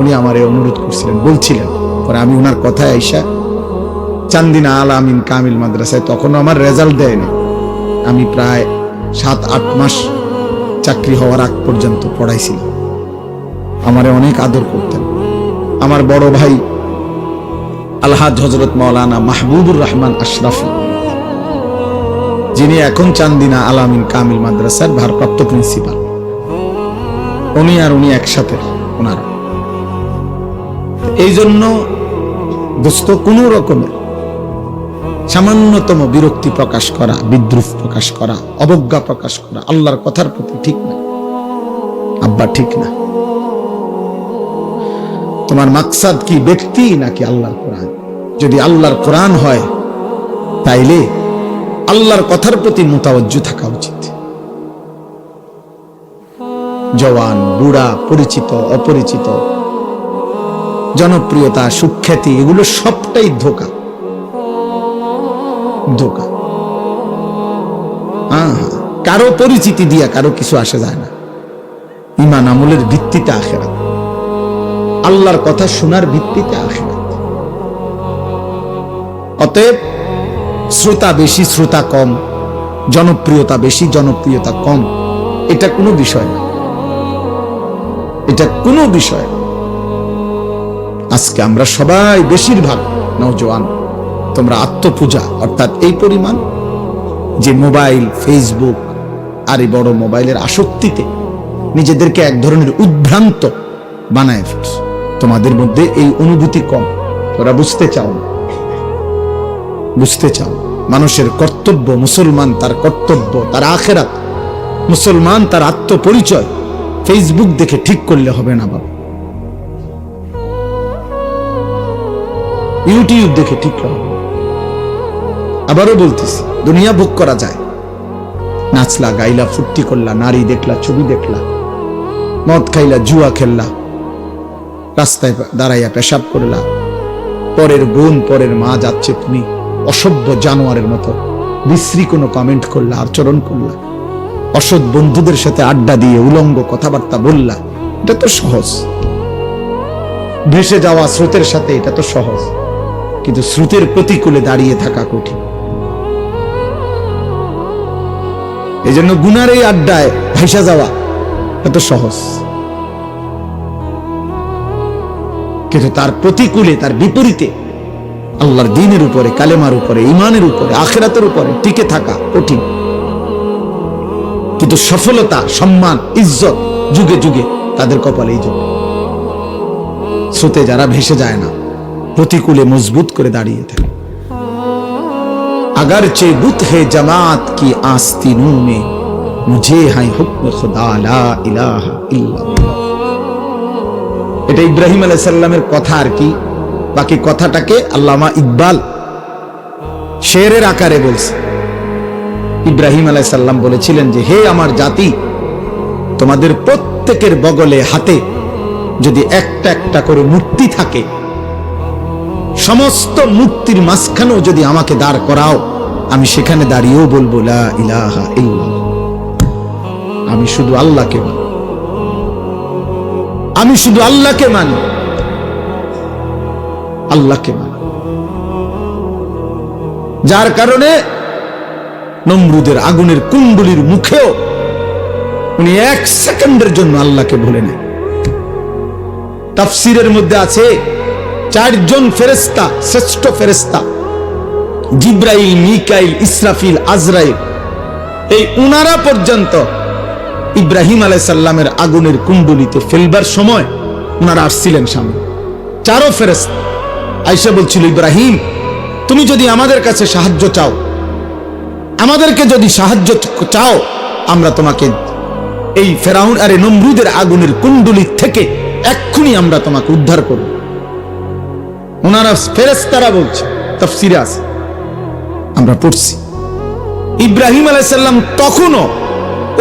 উনি আমারে অনুরোধ করছিলেন, বলছিলেন। পরে আমি ওনার কথায় আইসা চান্দিনা আল আমিন কামিল মাদ্রাসায়, তখন আমার রেজাল্ট দেয়নি, আমি প্রায় 7-8 মাস চাকরি হওয়ার আগ পর্যন্ত পড়াইছিলাম। আমারে অনেক আদর করতেন। আমার বড় ভাই আলহাজ হযরত মাওলানা মাহবুবুর রহমান আশরাফি, যিনি এখন চান্দিনা আল আমিন কামিল মাদ্রাসার ভারপ্রাপ্ত প্রিন্সিপাল, উনি আর উনি একসাথে। ওনারা এই জন্য দোস্ত, কোন রকমের সামান্যতম বিরক্তি প্রকাশ করা, বিদ্রুপ প্রকাশ করা, অবজ্ঞা প্রকাশ করা আল্লাহর কথার প্রতি ঠিক না। আব্বা ঠিক না। তোমার মাকসাদ কি ব্যক্তি নাকি আল্লাহর কোরআন? যদি আল্লাহর কোরআন হয় তাইলে আল্লাহর কথার প্রতি মুতাওয়াজ্জু থাকা উচিত। জওয়ান, বুড়া, পরিচিত, অপরিচিত, জনপ্রিয়তা, সুখ্যাতি, এগুলো সবটাই ধোঁকা। ধোঁকা। কারো পরিচিতি দিয়া কারো কিছু আসে যায় না। ঈমান আমলের ভিত্তিতে আখিরাত, আল্লাহর কথা শোনার ভিত্তিতে আখিরাত। অতএব শ্রোতা বেশি, শ্রোতা কম, জনপ্রিয়তা বেশি, জনপ্রিয়তা কম, এটা কোনো বিষয় না। এটা কোনো বিষয় না। আজকে আমরা সবাই, বেশিরভাগ নওজোয়ান, তোমরা আত্মপূজা অর্থাৎ এই পরিমাণ যে মোবাইল, ফেসবুক আর এই বড় মোবাইলের আসক্তিতে নিজেদেরকে এক ধরনের উদ্ভ্রান্ত বানায় ফেলছো। তোমাদের মধ্যে এই অনুভূতি কম, তোরা বুঝতে চাও না, বুঝতে চাও। মানুষের কর্তব্য, মুসলমান তার কর্তব্য, তার আখিরাত, মুসলমান তার আত্মপরিচয় ফেসবুক দেখে ঠিক করলে হবে না বাবা, ইউটিউব দেখে ঠিক হবে। আবারও বলতেছি, দুনিয়া ভোগ করা যায়। নাচলা, গাইলা, ফুর্তি করলা, নারী দেখলা, ছবি দেখলা, মদ খাইলা, জুয়া খেললা, রাস্তায় দাঁড়াইয়া পেশাব করলা, পরের বোন, পরের মা যাচ্ছে, তুমি অসভ্য জানোয়ারের মতো বিশ্রী কোনো কমেন্ট করলা, আচরণ করলা, অসৎ বন্ধুদের সাথে আড্ডা দিয়ে উলঙ্গ কথাবার্তা বললা। এটা তো সহজ, ভেসে যাওয়া স্রোতের সাথে, এটা তো সহজ। কিন্তু স্রোতের প্রতিকূলে দাঁড়িয়ে থাকা কঠিন। এই জন্য গুনার এই আড্ডায় ভেসে যাওয়া এত সহজ, কিন্তু তার প্রতিকূলে, তার বিপরীতে আল্লাহর দ্বীনের উপরে, কালেমার উপরে, ঈমানের উপরে, আখিরাতের উপরে টিকে থাকা কঠিন। কিন্তু সফলতা, সম্মান, ইজ্জত যুগে যুগে তাদের কপালেই জোটে। স্রোতে যারা ভেসে যায় না, প্রতিকূলে মজবুত করে দাঁড়িয়ে থাকে। अगरचे बुत है जमात की आस्तीनों में मुझे है हुक्म खुदा ला इलाहा इल्लल्लाह। এটা ইব্রাহিম আলাইহিস সালামের কথা আর কি, বাকি কথাটাকে আল্লামা ইকবাল শেরের আকারে বলছে। ইব্রাহিম আলাইহিস সালাম বলেছিলেন যে হে আমার জাতি, তোমাদের প্রত্যেকের বগলে হাতে যদি একটা একটা করে মূর্তি থাকে, সমস্ত মূর্তির মাঝখানেও যদি আমাকে দাঁড় করাও, আমি সেখানে দাঁড়িয়েও বলবো লা ইলাহা ইল্লাল্লাহ, আমি শুধু আল্লাহকে মানি, আমি শুধু আল্লাহকে মানি, আল্লাহকে মানি। যার কারণে নমরুদের আগুনের কুণ্ডলীর মুখেও উনি 1 সেকেন্ডের জন্য আল্লাহকে ভুলে নেন। তাফসীরের মধ্যে আছে 4 জন ফেরেশতা, শ্রেষ্ঠ ফেরেশতা জিব্রাইল, মিকাইল, ইসরাফিল, আজরাইল, এই উনারা পর্যন্ত ইব্রাহিম আলাইহিস সালামের আগুনের কুণ্ডলিতে ফেলবার সময় উনারা আসছিলেন সামনে। 4 ফেরেশতা আয়েশা বলছিল, ইব্রাহিম তুমি যদি আমাদের কাছে সাহায্য চাও, আমাদেরকে যদি সাহায্য চাও, আমরা তোমাকে এই ফেরাউন আর নমরুদের আগুনের কুণ্ডলী থেকে এক্ষুনি আমরা তোমাকে উদ্ধার করব। ওনারা ফেরেশতারা বলছে, তাফসীরে আছে, আমরা পড়ছি। ইব্রাহিম আলাইহিস সালাম তখনও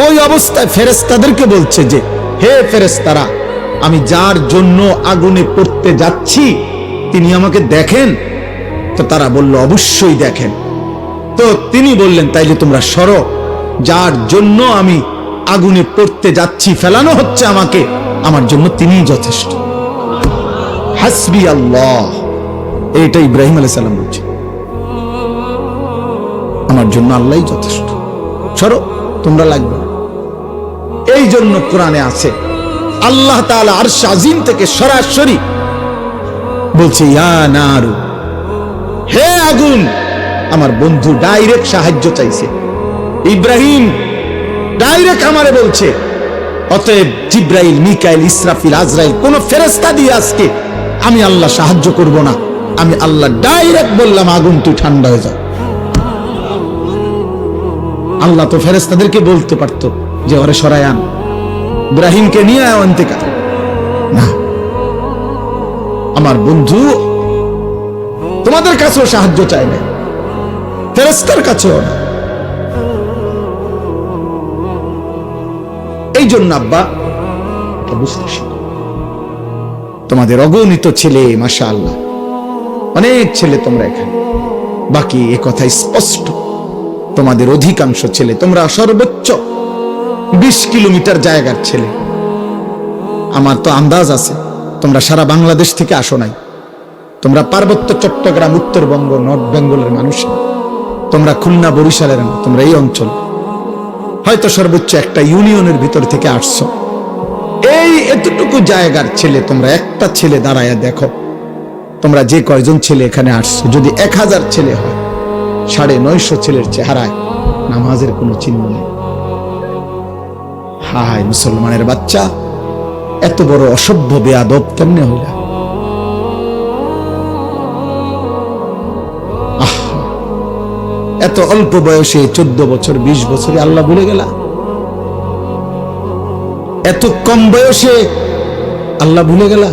ওই অবস্থায় ফেরেশতাদেরকে বলছে যে হে ফেরেশতারা, আমি যার জন্য আগুনে পড়তে যাচ্ছি তিনি আমাকে দেখেন? তো তারা বলল অবশ্যই দেখেন। তো তিনি বললেন তাইলে তোমরা সরো, যার জন্য আমি আগুনে পড়তে যাচ্ছি, ফেলানো হচ্ছে আমাকে, আমার জন্য তিনিই যথেষ্ট। হাসবি আল্লাহ, এটা ইব্রাহিম আলাইহিস সালাম বলছে, আমার জন্য আল্লাহই যথেষ্ট, সরো, তোমরা লাগবে না। এই জন্য কোরআনে আছে আল্লাহ তাআলা আরশ আজিম থেকে সরাসরি বলছে ইয়া নারু, হে আগুন, আমার বন্ধু ডাইরেক্ট সাহায্য চাইছে। ইব্রাহিম ডাইরেক্ট আমারে বলছে, অতএব জিব্রাইল, মিকাইল, ইসরাফিল, আজরাইল কোন ফেরেশতা দিয়ে আজকে আমি আল্লাহ সাহায্য করব না, আমি আল্লাহ ডাইরেক্ট বললাম আগুন তুই ঠান্ডা হয়ে যা। আল্লাহ তো ফেরেশতাদেরকে বলতে পারতো যে ওরে সরায় আন, ইব্রাহিমকে নিয়ে আনতে কার না। আমার বন্ধু তোমাদের কাছেও সাহায্য চায় না, ফেরেশতার কাছেও না। এই জন্য আব্বা বুঝতে শিখো, তোমাদের অগণিত ছেলে, মাশাআল্লাহ অনেক ছেলে তোমরা এখানে, বাকি এ কথা স্পষ্ট, তোমাদের অধিকাংশ ছেলে, তোমরা সর্বোচ্চ 20 কিলোমিটার জায়গার ছেলে। আমার তো আন্দাজ আছে তোমরা সারা বাংলাদেশ থেকে আসো নাই, তোমরা পার্বত্য চট্টগ্রাম, উত্তরবঙ্গ, নর্থ বেঙ্গলের মানুষ, তোমরা খুলনা, বরিশালের না, তোমরা এই অঞ্চল, হয়তো সর্বোচ্চ একটা ইউনিয়নের ভিতর থেকে আসছো। এই এতটুকু জায়গার ছেলে, তোমরা একটা ছেলে দাঁড়ায়া দেখো, তোমরা যে কয়জন ছেলে এখানে আসছো, যদি 1000 ছেলে হয়, 950 ছেলের চেহারায় নামাজের কোনো চিহ্ন নেই। হায় মুসলমানের বাচ্চা, এত বড় অসভ্য বেয়াদব কেমনে হইলা? এত অল্প বয়সে 14 বছর 20 বছরে আল্লাহ ভুলে গেলা? এত কম বয়সে আল্লাহ ভুলে গেলা?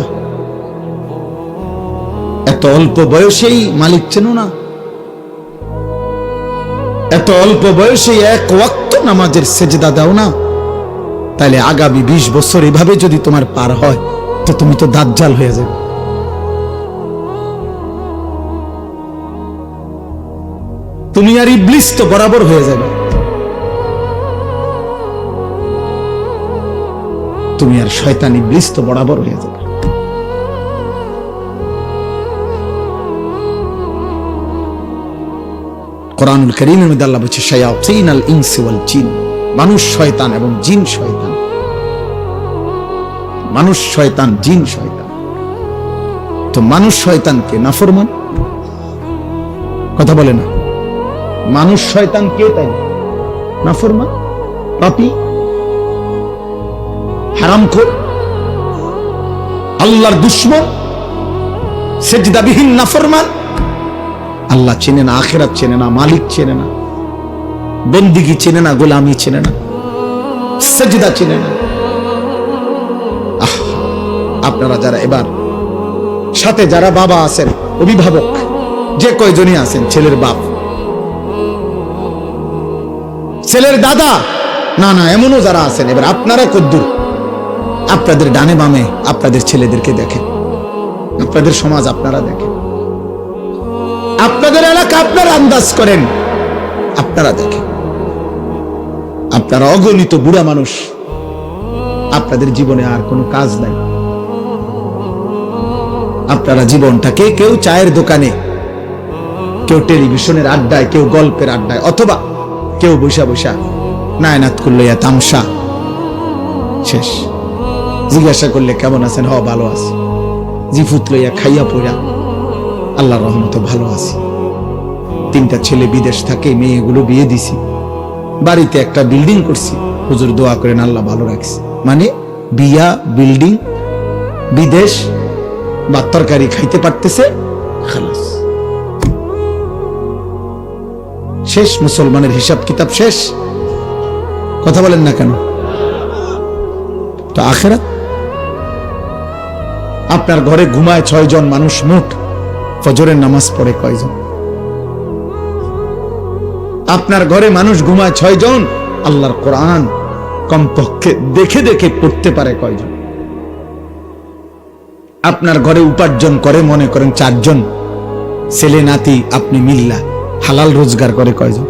এত অল্প বয়সেই মালিক চেনো না? এত অল্প বয়সে 1 ওয়াক্ত নামাজের সেজদা দাও না? তাহলে আগামী 20 বছর এভাবে যদি তোমার পার হয়, তো তুমি তো দাজ্জাল হয়ে যাবে। তুমি আর ইবলিস তো বরাবর হয়ে যাবে, তুমি আর শয়তান ইবলিস তো বরাবর হয়ে যাবে। কোরআনুল কারীমের মধ্যে আল্লাহ বলছে শায়াতিনাল ইনসি ওয়াল জিন, মানুষ শয়তান এবং জিন শয়তান। মানুষ শয়তান, জিন শয়তান। তো মানুষ শয়তানকে নাফরমান, কথা বলে না, মানুষ শয়তান কে? তাই নাফরমান, পাপী, হারামখোর, আল্লাহর দুশমন, সেজদাবিহীন নাফরমান। আল্লাহ চেনে না, আখিরাত চেনে না, মালিক চেনে না, বন্দিগি চেনে না, গোলামি চেনে না, সেজদা চেনে না। আপনারা যারা এবার সাথে যারা বাবা আছেন, অভিভাবক যে কয়জনই আছেন, ছেলের বাপ, ছেলের দাদা, না না, এমনও যারা আছেন। এবার আপনারা কদ্দুর আপনাদের ডানে বামে আপনাদের ছেলেদেরকে দেখেন, আপনাদের সমাজ আপনারা দেখেন, আপনাদের এলাকা আপনারা আন্দাজ করেন, আপনারা দেখেন। আপনারা অগণিত বুড়া মানুষ, আপনাদের জীবনে আর কোনো কাজ নাই। আপনারা জীবনটাকে কেউ চায়ের দোকানে, কেউ টেলিভিশনের আড্ডায়, কেউ গল্পের আড্ডায়, অথবা কেউ বৈশা বৈশা নায়নাত করলে তামসা শেষ। জিজ্ঞাসা করলে কেমন আছেন, হ ভালো আছি, জিফুত লইয়া খাইয়া পড়া আল্লাহর রহমতে ভালো আছি। 3টা ছেলে বিদেশ থাকে, মেয়েগুলো বিয়ে দিছি, বাড়িতে একটা বিল্ডিং করছি, হুজুর দোয়া করেন আল্লাহ ভালো রাখছে। মানে বিয়া, বিল্ডিং, বিদেশ, বা তরকারি খাইতে পারতেছে, খালাস, শেষ। মুসলমানের হিসাব কিতাব শেষ। কথা বলেন না কেন? তো আখিরাত, আপনার ঘরে ঘুমায় 6 জন মানুষ, মোট ফজরের নামাজ পড়ে কয়জন? আপনার ঘরে মানুষ ঘুমায় 6 জন, আল্লাহর কোরআন কমপক্ষে দেখে দেখে পড়তে পারে কয়জন? আপনার ঘরে উপার্জন করে মনে করেন 4 জন, ছেলে নাতি আপনি মিল্লা হালাল রোজগার করে কয়জন?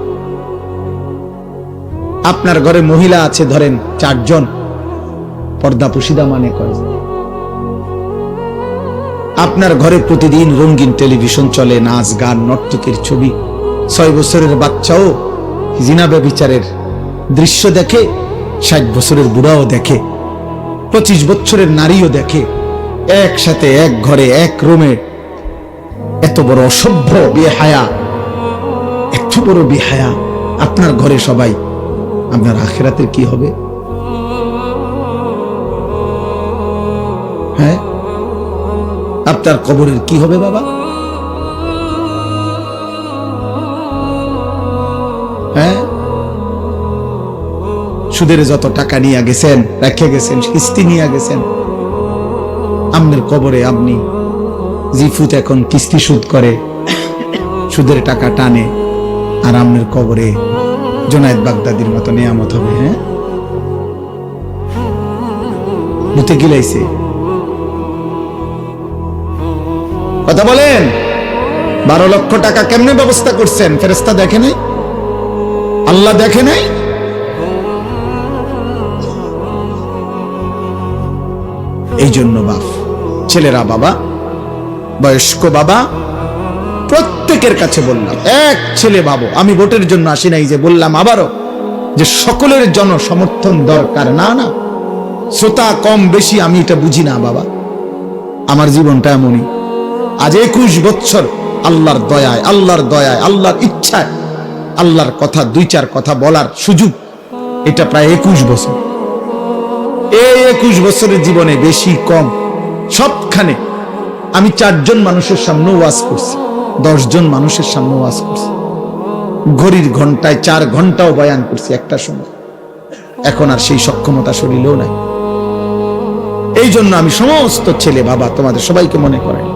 আপনার ঘরে মহিলা আছে ধরেন 4 জন, পর্দা পুশিদা মানে কয়জন? আপনার ঘরে প্রতিদিন রঙিন টেলিভিশন চলে, নাচ গান নর্তকীর ছবি, 6 বছরের বাচ্চাও জিনা ব্যভিচারের দৃশ্য দেখে, 60 বছরের বুড়াও দেখে, 25 বছরের নারীও দেখে, একসাথে এক ঘরে এক রুমে। এত বড় অসভ্য বেহায়া, এত বড় বেহায়া আপনার ঘরে সবাই, আপনার আখিরাতের কি হবে? হ্যাঁ, আপনার কবরের কি হবে বাবা? হ্যাঁ, সুদের যত টাকা নিয়ে গেছেন, রেখে গেছেন, কিস্তি নিয়ে গেছেন, আপনার কবরে আপনি জিফুত এখন কিস্তি সুদ করে, সুদের টাকা টানে, আর আপনার কবরে জোনায়েদ বাগদাদির মতো নিয়ামত হবে। হ্যাঁ, ভূতে গিলাইছে। কথা বলেন, 12 লক্ষ টাকা কেমনে ব্যবস্থা করছেন? ফেরেশতা দেখে নাই? আল্লাহ দেখে নাই? এই জন্য বাপ, ছেলেরা বাবা, বয়স্ক বাবা, প্রত্যেকের কাছে বললাম, এক ছেলে বাবু, আমি ভোটের জন্য আসি নাই, যে বললাম আবারও যে সকলের জন সমর্থন দরকার। না না, শ্রোতা কম বেশি আমি এটা বুঝি না বাবা, আমার জীবনটা এমনই। আজ 21 বছর আল্লাহর দয়ায়, আল্লাহর দয়ায়, আল্লাহর ইচ্ছায়, আল্লাহর কথা 2-4 কথা বলার সুযোগ, এটা প্রায় 21 বছর। এই 21 বছরের জীবনে বেশি কম সবখানে আমি 4 জন মানুষের সামনে ওয়াজ করছি, 10 জন মানুষের সামনে ওয়াজ করছি, ঘড়ির ঘন্টায় 4 ঘন্টাও বয়ান করছি একটা সময়। এখন আর সেই সক্ষমতা শরীরেও নাই। এই জন্য আমি সমস্ত ছেলে বাবা তোমাদের সবাইকে মনে করাই,